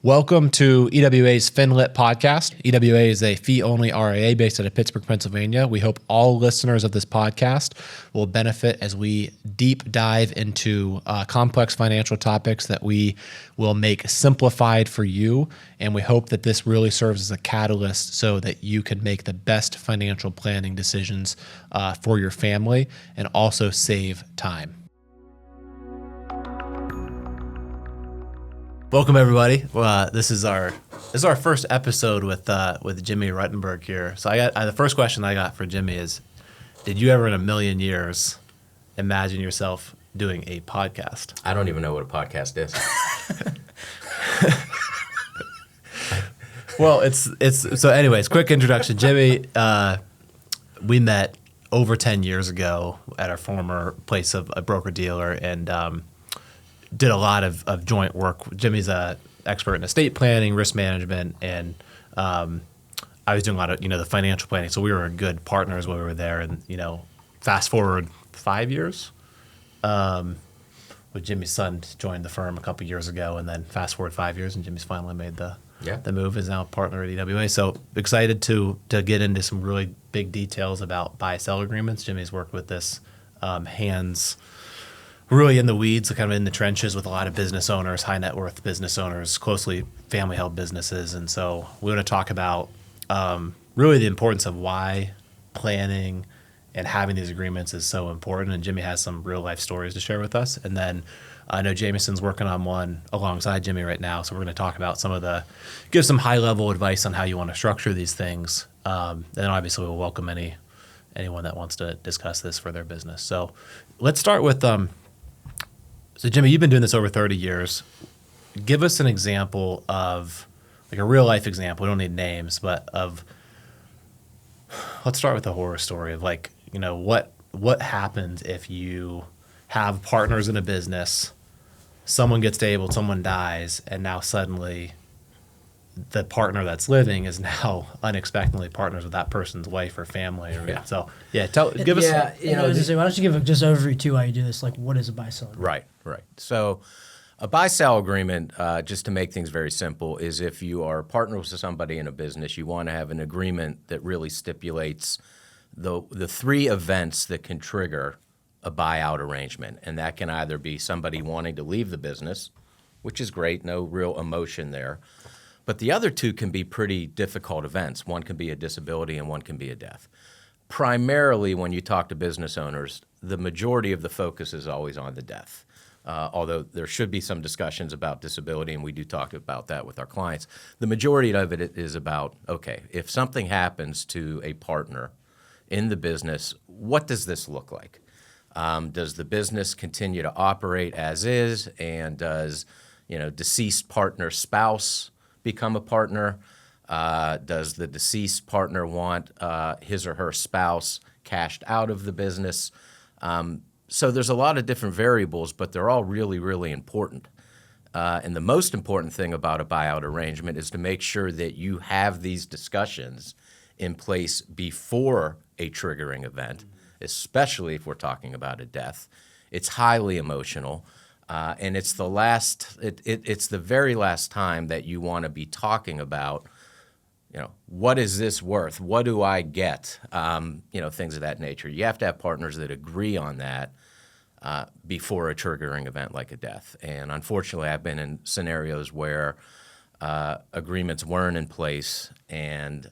Welcome to EWA's FIN-LYT podcast. EWA is a fee-only RIA based out of Pittsburgh, Pennsylvania. We hope all listeners of this podcast will benefit as we deep dive into complex financial topics that we will make simplified for you. And we hope that this really serves as a catalyst so that you can make the best financial planning decisions for your family and also save time. Welcome everybody. This is our first episode with Jimmy Ruttenberg here. So the first question I got for Jimmy is, did you ever in a million years imagine yourself doing a podcast? I don't even know what a podcast is. Well, it's so anyways, quick introduction. Jimmy, we met over 10 years ago at our former place of a broker dealer and did a lot of joint work. Jimmy's an expert in estate planning, risk management, and I was doing a lot of the financial planning. So we were good partners when we were there. And fast forward 5 years, with Jimmy's son joined the firm a couple years ago, and then fast forward 5 years, and Jimmy's finally made the move. Is now a partner at EWA. So excited to get into some really big details about buy-sell agreements. Jimmy's worked with this hands. Really in the weeds, kind of in the trenches with a lot of business owners, high net worth business owners, closely family held businesses. And so we want to talk about really the importance of why planning and having these agreements is so important. And Jimmy has some real life stories to share with us. And then I know Jamison's working on one alongside Jimmy right now. So we're going to talk about give some high level advice on how you want to structure these things. And then obviously we'll welcome anyone that wants to discuss this for their business. So let's start with So Jimmy, you've been doing this over 30 years. Give us an example of, like a real life example. We don't need names, but let's start with the horror story of what happens if you have partners in a business, someone gets disabled, someone dies, and now suddenly the partner that's living is now unexpectedly partners with that person's wife or family. So give us. Why don't you give just overview too how you do this? Like, what is a buy-sell agreement? Right. So a buy-sell agreement, just to make things very simple, is if you are partners with somebody in a business, you want to have an agreement that really stipulates the three events that can trigger a buyout arrangement. And that can either be somebody wanting to leave the business, which is great, no real emotion there. But the other two can be pretty difficult events. One can be a disability and one can be a death. Primarily, when you talk to business owners, the majority of the focus is always on the death. Although there should be some discussions about disability, and we do talk about that with our clients. The majority of it is about, okay, if something happens to a partner in the business, what does this look like? Does the business continue to operate as is, and does deceased partner spouse become a partner? Does the deceased partner want his or her spouse cashed out of the business? So there's a lot of different variables, but they're all really, really important. And the most important thing about a buyout arrangement is to make sure that you have these discussions in place before a triggering event, especially if we're talking about a death. It's highly emotional. And it's it's the very last time that you want to be talking about, what is this worth? What do I get? Things of that nature. You have to have partners that agree on that before a triggering event like a death. And unfortunately, I've been in scenarios where agreements weren't in place, and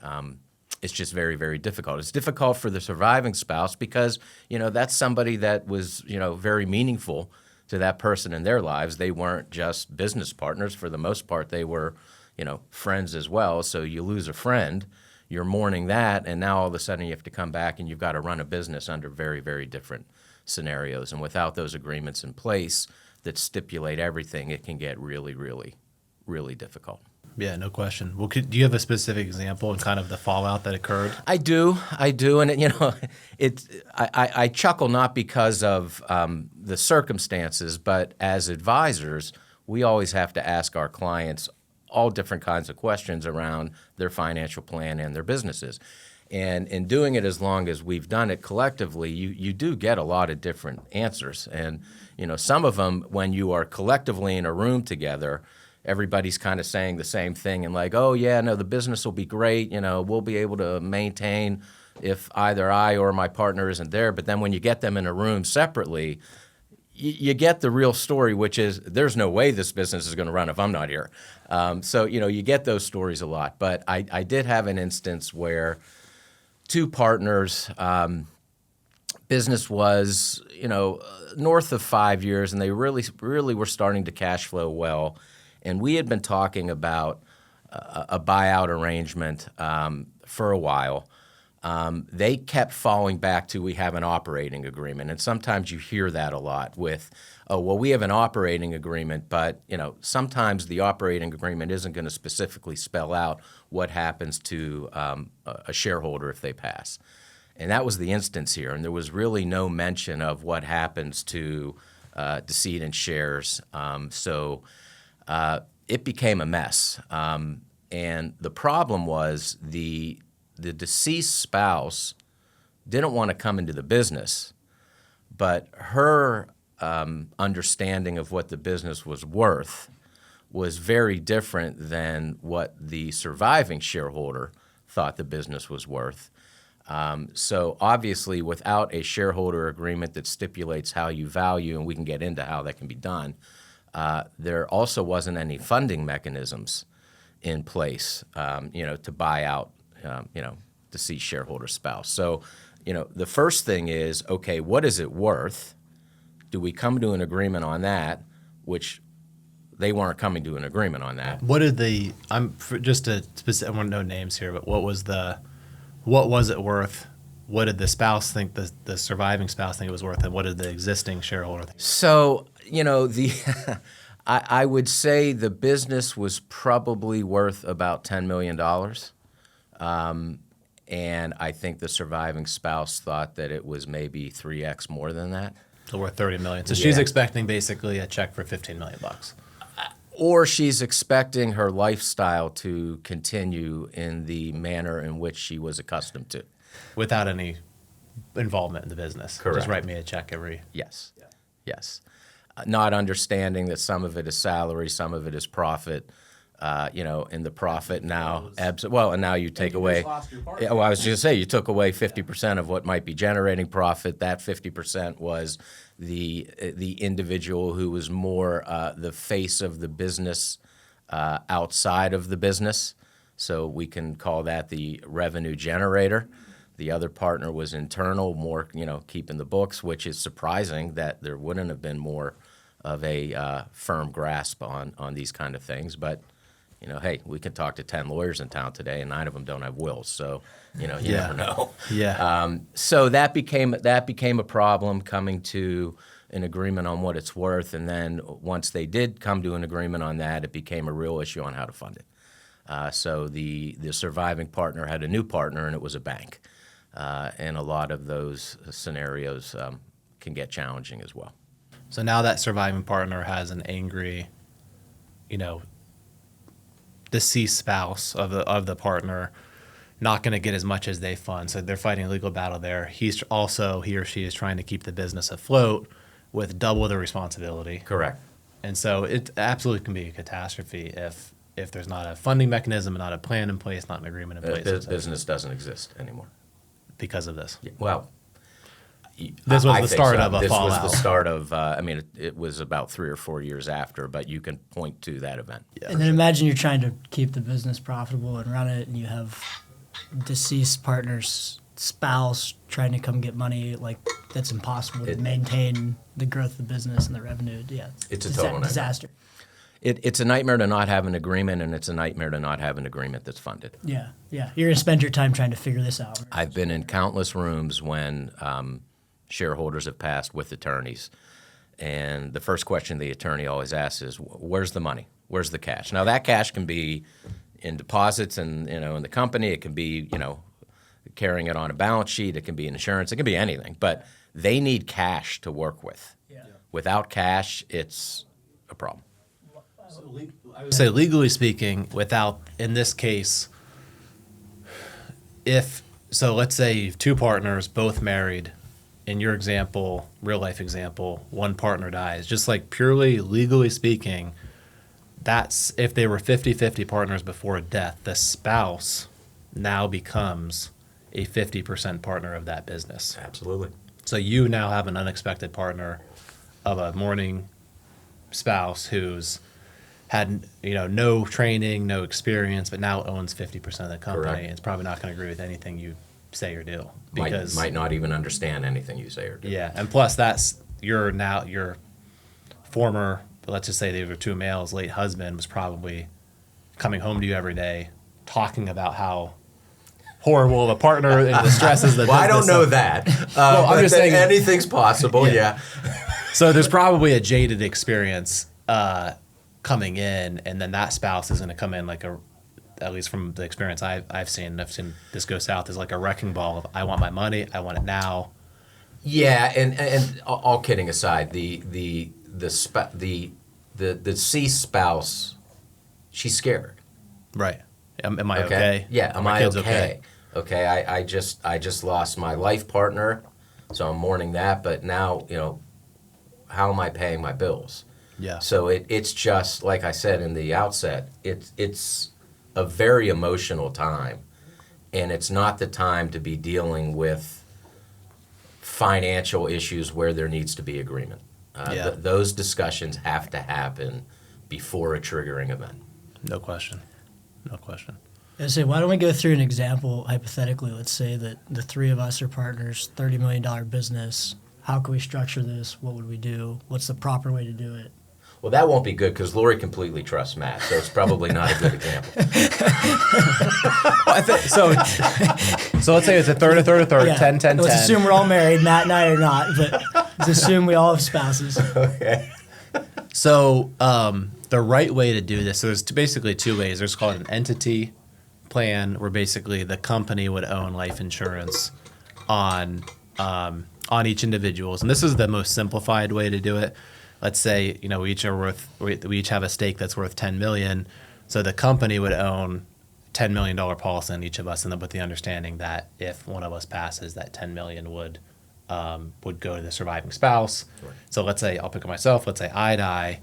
it's just very, very difficult. It's difficult for the surviving spouse because, that's somebody that was, very meaningful to that person in their lives. They weren't just business partners. For the most part, they were, friends as well. So you lose a friend, you're mourning that, and now all of a sudden you have to come back and you've got to run a business under very, very different scenarios. And without those agreements in place that stipulate everything, it can get really, really, really difficult. Yeah, no question. Well, do you have a specific example and kind of the fallout that occurred? I do, and I chuckle not because of the circumstances, but as advisors, we always have to ask our clients all different kinds of questions around their financial plan and their businesses. And in doing it as long as we've done it collectively, you do get a lot of different answers. And some of them, when you are collectively in a room together, everybody's kind of saying the same thing and like, oh yeah, no, the business will be great. We'll be able to maintain if either I or my partner isn't there. But then when you get them in a room separately, you get the real story, which is there's no way this business is going to run if I'm not here. So you get those stories a lot. But I did have an instance where two partners, business was north of 5 years, and they really were starting to cash flow well. And we had been talking about a buyout arrangement for a while. They kept falling back to we have an operating agreement. And sometimes you hear that a lot with, oh, well, we have an operating agreement, but sometimes the operating agreement isn't going to specifically spell out what happens to a shareholder if they pass. And that was the instance here. And there was really no mention of what happens to decedent shares. So it became a mess. And the problem was the deceased spouse didn't want to come into the business, but her understanding of what the business was worth was very different than what the surviving shareholder thought the business was worth. So obviously, without a shareholder agreement that stipulates how you value, and we can get into how that can be done, there also wasn't any funding mechanisms in place, to buy out, deceased shareholder spouse. So, the first thing is, okay, what is it worth? Do we come to an agreement on that? Which they weren't coming to an agreement on that. What did I want to know names here, but what was it worth? What did the spouse think, the surviving spouse think it was worth, and what did the existing shareholder think? So, I would say the business was probably worth about $10 million. And I think the surviving spouse thought that it was maybe 3x more than that. So worth $30 million. So she's expecting basically a check for $15 million. Or she's expecting her lifestyle to continue in the manner in which she was accustomed to. Without any involvement in the business. Correct. Just write me a check every... Yes. Yeah. Yes. Not understanding that some of it is salary, some of it is profit. In the profit now, and now you take away. I was just going to say, you took away 50% of what might be generating profit. That 50% was the individual who was more the face of the business outside of the business. So we can call that the revenue generator. The other partner was internal, more keeping the books, which is surprising that there wouldn't have been more of a firm grasp on these kind of things, but. Hey, we can talk to 10 lawyers in town today, and 9 of them don't have wills. So, you never know. Yeah. So that became a problem, coming to an agreement on what it's worth, and then once they did come to an agreement on that, it became a real issue on how to fund it. So the surviving partner had a new partner, and it was a bank, and a lot of those scenarios can get challenging as well. So now that surviving partner has an angry, deceased spouse of the partner, not going to get as much as they fund. So they're fighting a legal battle there. He or she is trying to keep the business afloat with double the responsibility. Correct. And so it absolutely can be a catastrophe if there's not a funding mechanism, not a plan in place, not an agreement in place. Business doesn't exist anymore. Because of this. Yeah, well, this was the start of a fallout. This was the start of, it was about 3 or 4 years after, but you can point to that event. Yeah, and then imagine you're trying to keep the business profitable and run it, and you have deceased partner's spouse trying to come get money. Like, that's impossible to maintain the growth of the business and the revenue. Yeah, it's a total disaster. It's a nightmare to not have an agreement, and it's a nightmare to not have an agreement that's funded. Yeah. You're going to spend your time trying to figure this out. I've been in countless rooms when shareholders have passed with attorneys, and the first question the attorney always asks is, where's the money? Where's the cash? Now, that cash can be in deposits and in the company. It can be carrying it on a balance sheet. It can be insurance. It can be anything. But they need cash to work with. Yeah. Without cash, it's a problem. I would say, legally speaking, in this case, let's say you have two partners, both married. In your example, real life example, one partner dies. Just like purely legally speaking, that's if they were 50-50 partners before death, the spouse now becomes a 50% partner of that business. Absolutely. So you now have an unexpected partner of a mourning spouse who's had no training, no experience, but now owns 50% of the company. Correct. And it's probably not going to agree with anything you say or do Because might not even understand anything you say or do. Yeah, and plus that's your former, let's just say they were two males, late husband was probably coming home to you every day talking about how horrible of a partner and the stresses that. Well, I don't know that. Well, I'm just saying anything's possible. Yeah. So there's probably a jaded experience coming in, and then that spouse is going to come in like at least from the experience I've seen this go south, is like a wrecking ball of I want my money, I want it now. Yeah, and all kidding aside, the deceased spouse, she's scared. Right. Am I okay? Yeah. Am I okay? Okay. I just lost my life partner, so I'm mourning that. But now, how am I paying my bills? Yeah. So it's just like I said in the outset. It's a very emotional time, and it's not the time to be dealing with financial issues where there needs to be agreement. Those discussions have to happen before a triggering event. No question. No question. I say, why don't we go through an example hypothetically? Let's say that the three of us are partners, $30 million business. How can we structure this? What would we do? What's the proper way to do it? Well, that won't be good because Lori completely trusts Matt, so it's probably not a good example. Well, so let's say it's a third, 10. Let's assume we're all married. Matt and I are not, but let's assume we all have spouses. Okay. So the right way to do this, so there's basically two ways. There's called an entity plan, where basically the company would own life insurance on each individual's, and this is the most simplified way to do it. Let's say we each have a stake that's worth $10 million, so the company would own $10 million policy on each of us, and then with the understanding that if one of us passes, that $10 million would go to the surviving spouse. Right. So let's say I'll pick up myself. Let's say I die,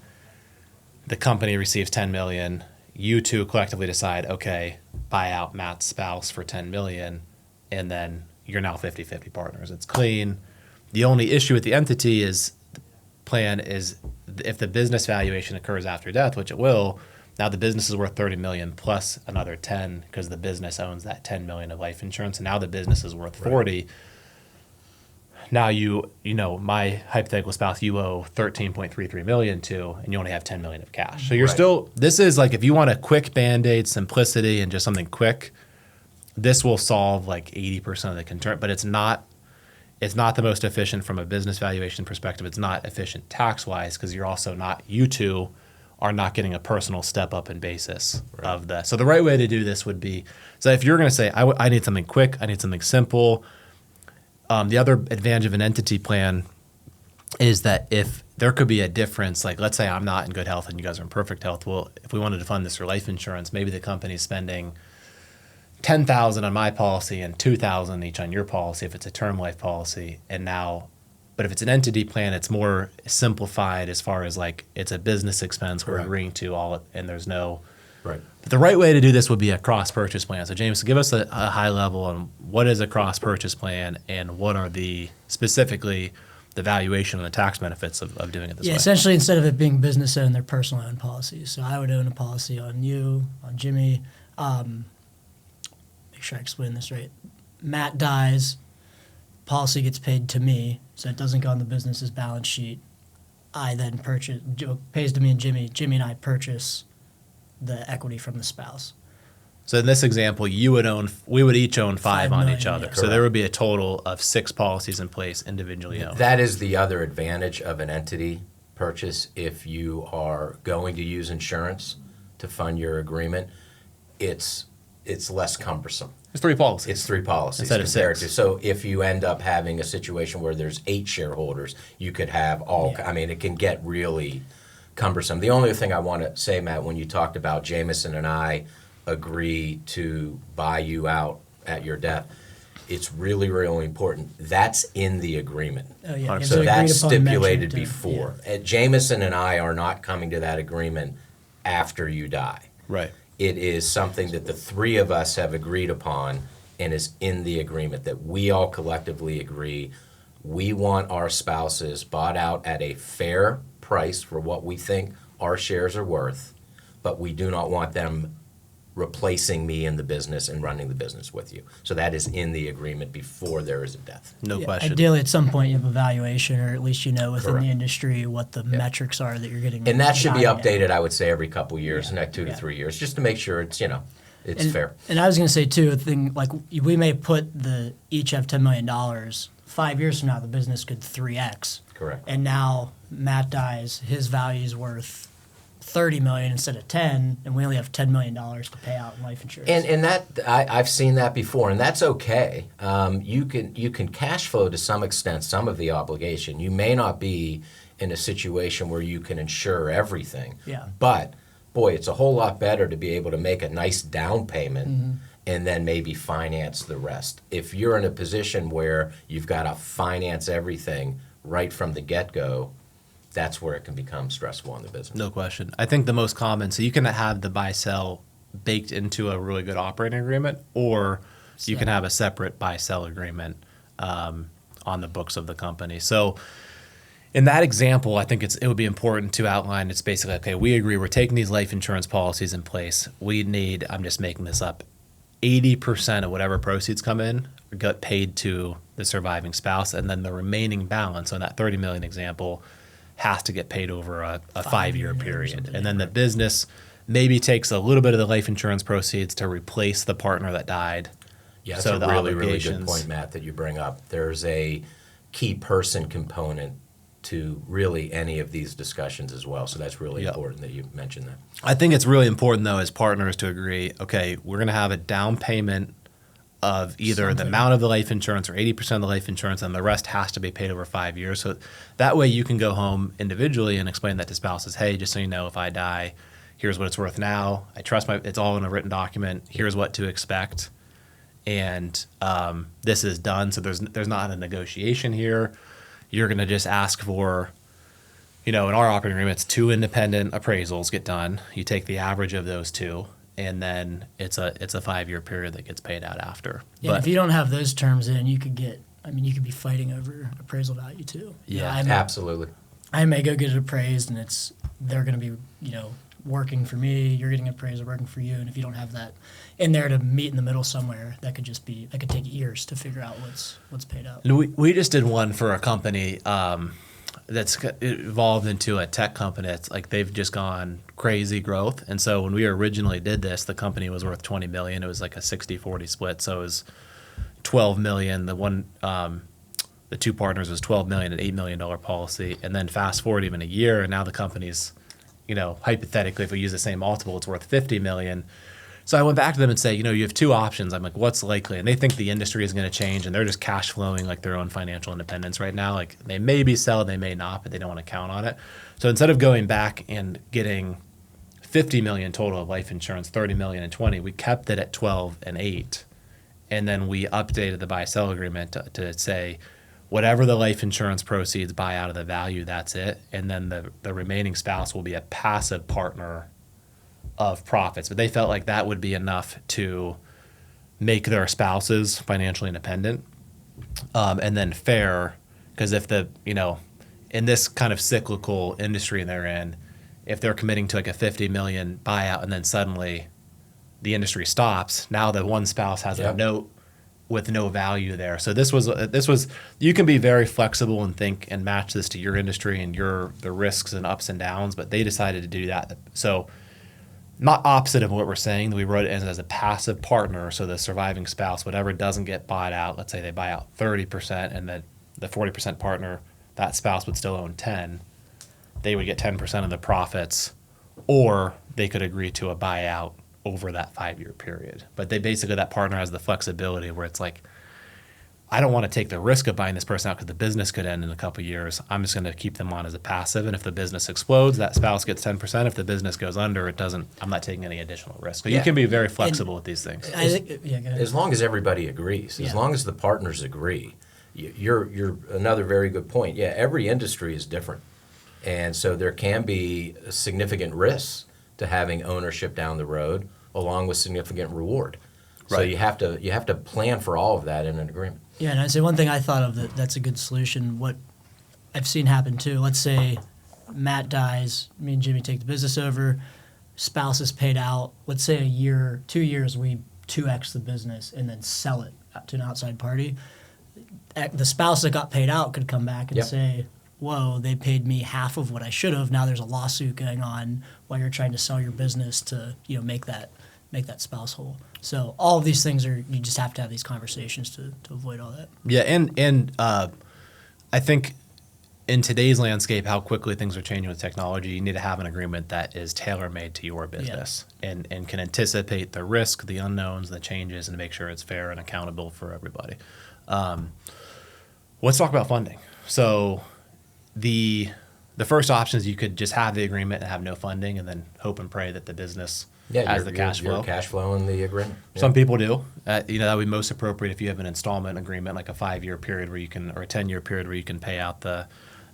the company receives $10 million. You two collectively decide, okay, buy out Matt's spouse for $10 million, and then you're now 50-50 partners. It's clean. The only issue with the entity plan is if the business valuation occurs after death, which it will. Now the business is worth $30 million plus another 10 because the business owns that $10 million of life insurance, and now the business is worth 40. Now my hypothetical spouse you owe $13.33 million to, and you only have $10 million of cash. So you're still. This is like if you want a quick Band-Aid, simplicity, and just something quick. This will solve like 80% of the concern, but it's not. It's not the most efficient from a business valuation perspective. It's not efficient tax-wise because you two are not getting a personal step up in basis of that. So the right way to do this would be, so if you're going to say, I need something quick, I need something simple. The other advantage of an entity plan is that if there could be a difference, like let's say I'm not in good health and you guys are in perfect health. Well, if we wanted to fund this for life insurance, maybe the company's spending $10,000 on my policy and $2,000 each on your policy if it's a term life policy. But if it's an entity plan, it's more simplified as far as like it's a business expense we're agreeing to all, and there's no. Right. But the right way to do this would be a cross purchase plan. So James, give us a high level on what is a cross purchase plan and what are specifically the valuation and the tax benefits of doing it this way. Yeah, essentially instead of it being business owned, they're personal owned policies. So I would own a policy on you, on Jimmy. Make sure I explain this right. Matt dies, policy gets paid to me, so it doesn't go on the business's balance sheet. I then pays to me and Jimmy. Jimmy and I purchase the equity from the spouse. So in this example, we would each own five on million, each other. yeah. So there would be a total of 6 policies in place individually owned. That is the other advantage of an entity purchase. If you are going to use insurance to fund your agreement, it's less cumbersome. It's 3 policies. It's 3 policies instead of 6. So if you end up having a situation where there's 8 shareholders, you could have all. Yeah. I mean, it can get really cumbersome. The only thing I want to say, Matt, when you talked about Jamison and I agree to buy you out at your death, it's really, really important. That's in the agreement. Oh, yeah. So that's stipulated before. Jamison and I are not coming to that agreement after you die. Right. It is something that the three of us have agreed upon and is in the agreement that we all collectively agree we want our spouses bought out at a fair price for what we think our shares are worth, but we do not want them replacing me in the business and running the business with you. So that is in the agreement before there is a death. No question. Ideally, at some point, you have a valuation, or at least you know within Correct. the industry what the metrics are that you're getting. And that should be valued at. updated, I would say, every couple years, next 2 to 3 years, just to make sure it's, it's fair. And I was going to say, too, a thing like we may put each have $10 million. 5 years from now, the business could 3x. Correct. And now Matt dies, his value is worth $30 million instead of 10, and we only have $10 million to pay out in life insurance. And that I've seen that before, and that's okay. You can cash flow to some extent some of the obligation. You may not be in a situation where you can insure everything. Yeah. But boy, it's a whole lot better to be able to make a nice down payment and then maybe finance the rest. If you're in a position where you've got to finance everything right from the get-go, that's where it can become stressful in the business. No question. I think the most common, so you can have the buy-sell baked into a really good operating agreement, or you can have a separate buy-sell agreement on the books of the company. So in that example, I think it would be important to outline, it's basically, okay, we agree we're taking these life insurance policies in place. We need, I'm just making this up, 80% of whatever proceeds come in get paid to the surviving spouse, and then the remaining balance on that $30 million example has to get paid over a 5-year period. And then the business maybe takes a little bit of the life insurance proceeds to replace the partner that died. Yeah, that's So a the really, really good obligations- point, Matt, that you bring up. There's a key person component to really any of these discussions as well. So that's really important that you mentioned that. I think it's really important, though, as partners to agree, okay, we're going to have a down payment of either the amount of the life insurance or 80% of the life insurance, and the rest has to be paid over 5 years. So that way you can go home individually and explain that to spouses. Hey, just so you know, if I die, here's what it's worth now. I trust it's all in a written document. Here's what to expect. And this is done. So there's not a negotiation here. You're going to just ask for, in our operating agreement, it's 2 independent appraisals get done. You take the average of those 2. And then it's a 5-year period that gets paid out after. Yeah, But if you don't have those terms in, you could be fighting over appraisal value too. Absolutely. I may go get it appraised, and they're going to be, working for me. You're getting appraised, working for you, and if you don't have that in there to meet in the middle somewhere, that could take years to figure out what's paid out. we just did one for a company that's evolved into a tech company. It's like they've just gone crazy growth. And so when we originally did this, the company was worth $20 million. It was like a 60-40 split. So it was $12 million. The 2 partners was $12 million, an $8 million policy. And then fast forward even a year, and now the company's, hypothetically, if we use the same multiple, it's worth $50 million. So I went back to them and say, you have 2 options. I'm like, what's likely? And they think the industry is going to change, and they're just cash flowing like their own financial independence right now. Like they maybe sell, they may not, but they don't want to count on it. So instead of going back and getting $50 million total of life insurance, $30 million and 20, we kept it at 12 and 8. And then we updated the buy-sell agreement to say, whatever the life insurance proceeds buy out of the value, that's it. And then the remaining spouse will be a passive partner of profits. But they felt like that would be enough to make their spouses financially independent. And then fair, because if in this kind of cyclical industry they're in, if they're committing to like a $50 million buyout and then suddenly the industry stops, now the one spouse has a note with no value there. So this was you can be very flexible and think and match this to your industry and the risks and ups and downs, but they decided to do that. So not opposite of what we're saying, we wrote it as a passive partner. So the surviving spouse, whatever doesn't get bought out, let's say they buy out 30% and the 40% partner, that spouse would still own 10. They would get 10% of the profits, or they could agree to a buyout over that 5-year period. But that partner has the flexibility where it's like, I don't want to take the risk of buying this person out because the business could end in a couple of years. I'm just going to keep them on as a passive. And if the business explodes, that spouse gets 10%. If the business goes under, it doesn't. I'm not taking any additional risk. So you can be very flexible with these things. I think, go ahead. As long as everybody agrees, as long as the partners agree, you're another very good point. Yeah, every industry is different. And so there can be significant risks to having ownership down the road, along with significant reward. So Right. you have to plan for all of that in an agreement. Yeah, and I say one thing I thought of that's a good solution. What I've seen happen too. Let's say Matt dies, me and Jimmy take the business over, spouse is paid out. Let's say a year, 2 years, we 2x the business and then sell it to an outside party. The spouse that got paid out could come back and Yep. say, whoa, they paid me half of what I should have. Now there's a lawsuit going on while you're trying to sell your business to make that spouse whole. So all of these things you just have to have these conversations to avoid all that. Yeah, and I think in today's landscape, how quickly things are changing with technology, you need to have an agreement that is tailor-made to your business and can anticipate the risk, the unknowns, the changes, and make sure it's fair and accountable for everybody. Let's talk about funding. So the first option is you could just have the agreement and have no funding and then hope and pray that the business has the cash flow. You're cash flow in the agreement. Yeah. Some people do. That would be most appropriate if you have an installment agreement, like a 5-year period where you can, or a 10-year period where you can pay out the.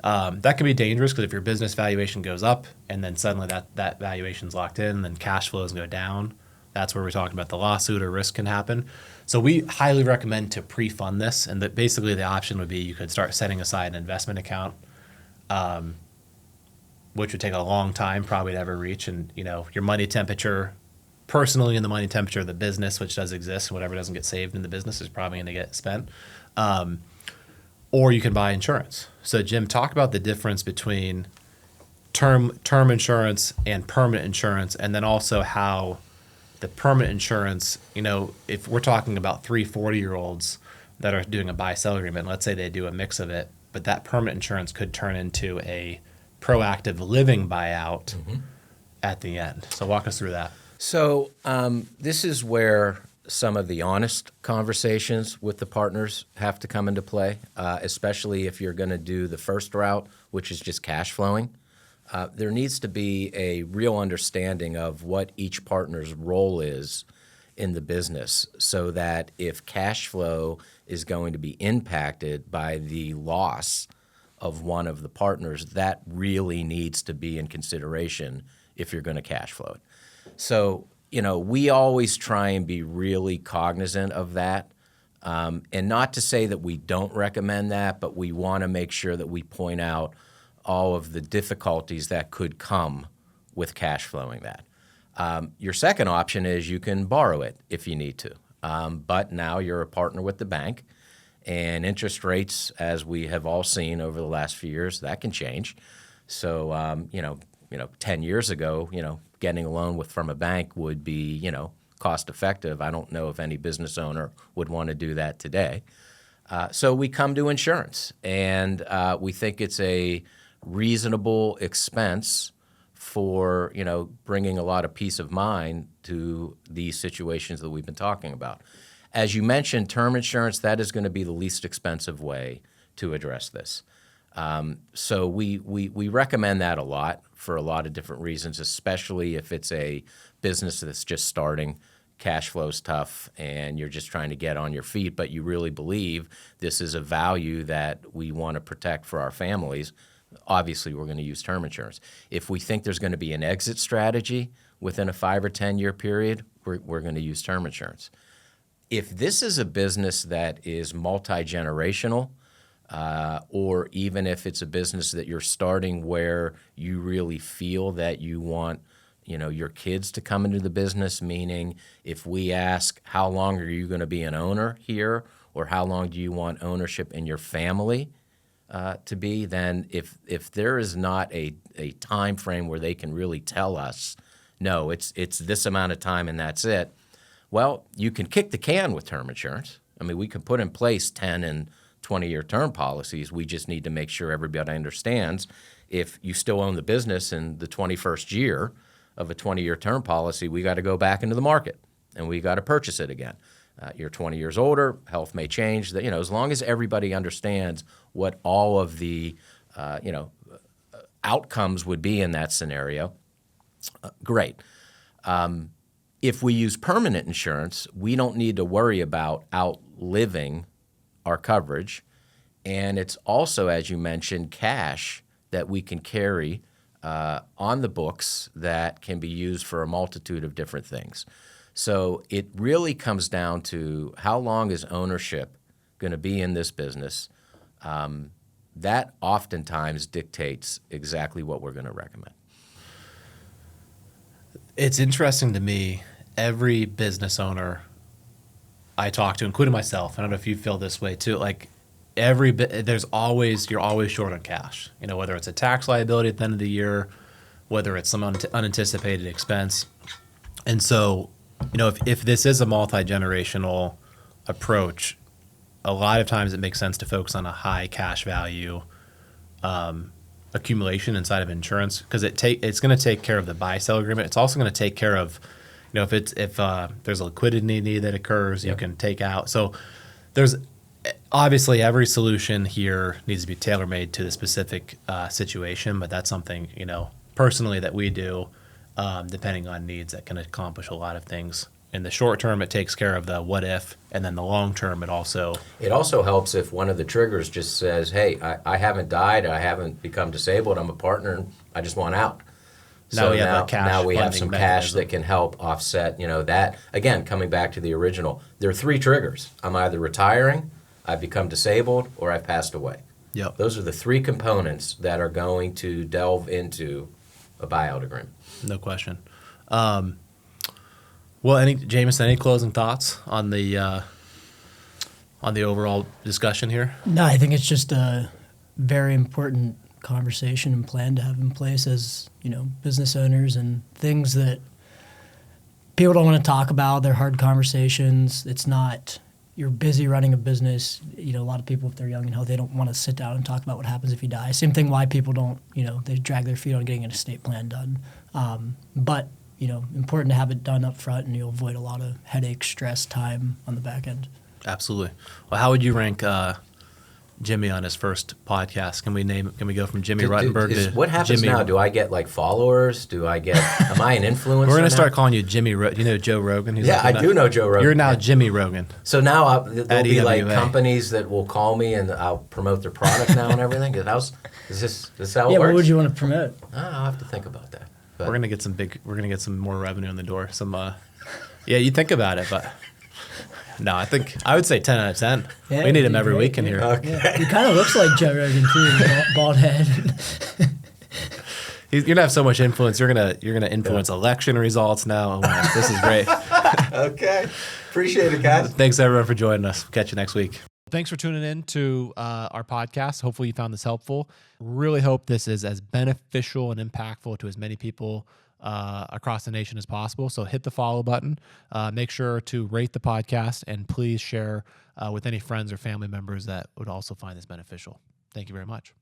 That can be dangerous because if your business valuation goes up and then suddenly that valuation's locked in, and then cash flows go down, that's where we're talking about the lawsuit or risk can happen. So we highly recommend to pre-fund this, and that basically the option would be you could start setting aside an investment account, which would take a long time probably to ever reach, and your money temperature personally and the money temperature of the business, which does exist, and whatever doesn't get saved in the business is probably going to get spent. Or you can buy insurance. So Jim, talk about the difference between term insurance and permanent insurance, and then also how the permanent insurance, if we're talking about 40-year-olds that are doing a buy-sell agreement, let's say they do a mix of it, but that permanent insurance could turn into a proactive living buyout at the end. So walk us through that. So this is where some of the honest conversations with the partners have to come into play, especially if you're going to do the first route, which is just cash flowing. There needs to be a real understanding of what each partner's role is in the business so that if cash flow is going to be impacted by the loss of one of the partners, that really needs to be in consideration if you're going to cash flow it. So, we always try and be really cognizant of that. And not to say that we don't recommend that, but we want to make sure that we point out all of the difficulties that could come with cash flowing that. Your second option is you can borrow it if you need to. But now you're a partner with the bank, and interest rates, as we have all seen over the last few years, that can change. So, 10 years ago, getting a loan from a bank would be, cost effective. I don't know if any business owner would want to do that today. So we come to insurance, and we think it's a reasonable expense for, bringing a lot of peace of mind to these situations that we've been talking about. As you mentioned, term insurance, that is going to be the least expensive way to address this. So we recommend that a lot for a lot of different reasons, especially if it's a business that's just starting, cash flow's tough, and you're just trying to get on your feet, but you really believe this is a value that we want to protect for our families. Obviously, we're going to use term insurance. If we think there's going to be an exit strategy within a 5 or 10 year period, we're going to use term insurance. If this is a business that is multi-generational, or even if it's a business that you're starting where you really feel that you want, your kids to come into the business, meaning if we ask how long are you going to be an owner here, or how long do you want ownership in your family to be, then if there is not a time frame where they can really tell us, no, it's this amount of time and that's it, well, you can kick the can with term insurance. I mean, we can put in place 10 and 20-year term policies. We just need to make sure everybody understands if you still own the business in the 21st year of a 20-year term policy, we got to go back into the market and we got to purchase it again. You're 20 years older, health may change. That, as long as everybody understands what all of the outcomes would be in that scenario, great. If we use permanent insurance, we don't need to worry about outliving our coverage. And it's also, as you mentioned, cash that we can carry on the books that can be used for a multitude of different things. So it really comes down to how long is ownership going to be in this business. That oftentimes dictates exactly what we're going to recommend. It's interesting to me, every business owner I talk to, including myself, I don't know if you feel this way too, like you're always short on cash. You know, whether it's a tax liability at the end of the year, whether it's some unanticipated expense. And so, you know, if this is a multi-generational approach, a lot of times it makes sense to focus on a high cash value accumulation inside of insurance, because it's going to take care of the buy-sell agreement. It's also going to take care of, you know, if there's a liquidity need that occurs, you can take out. So there's obviously every solution here needs to be tailor-made to the specific situation, but that's something, you know, personally that we do depending on needs that can accomplish a lot of things. In the short term, it takes care of the what if, and then the long term, it also helps if one of the triggers just says, hey, I haven't died, I haven't become disabled, I'm a partner, and I just want out. So now we have some cash that can help offset, you know, that. Again, coming back to the original, there are 3 triggers. I'm either retiring, I've become disabled, or I've passed away. Yep. Those are the 3 components that are going to delve into a buyout agreement. No question. Well, Jamison, any closing thoughts on the overall discussion here? No, I think it's just a very important conversation and plan to have in place as, you know, business owners, and things that people don't want to talk about. They're hard conversations. It's not, you're busy running a business. You know, a lot of people, if they're young and healthy, they don't want to sit down and talk about what happens if you die. Same thing why people don't, you know, they drag their feet on getting an estate plan done. But you know, important to have it done up front, and you'll avoid a lot of headache, stress, time on the back end. Absolutely. Well, how would you rank Jimmy on his first podcast? Can we go from Jimmy Ruttenberg to what happens Jimmy now? Do I get like followers? Am I an influencer? We're going to start calling you Jimmy. You know Joe Rogan? I do know Joe Rogan. You're now Jimmy Rogan. So now there'll be like companies that will call me and I'll promote their product now and everything. Is this how it works? Yeah, what would you want to promote? I'll have to think about that. But we're gonna get some more revenue in the door. You think about it, but no, I would say 10 out of 10. Yeah, we need him every week in here. Okay. Yeah, he kind of looks like Joe Rogan too, bald head. You're gonna have so much influence. You're gonna influence election results now. This is great. Okay, appreciate it, guys. Thanks everyone for joining us. We'll catch you next week. Thanks for tuning in to our podcast. Hopefully you found this helpful. Really hope this is as beneficial and impactful to as many people across the nation as possible. So hit the follow button. Make sure to rate the podcast, and please share with any friends or family members that would also find this beneficial. Thank you very much.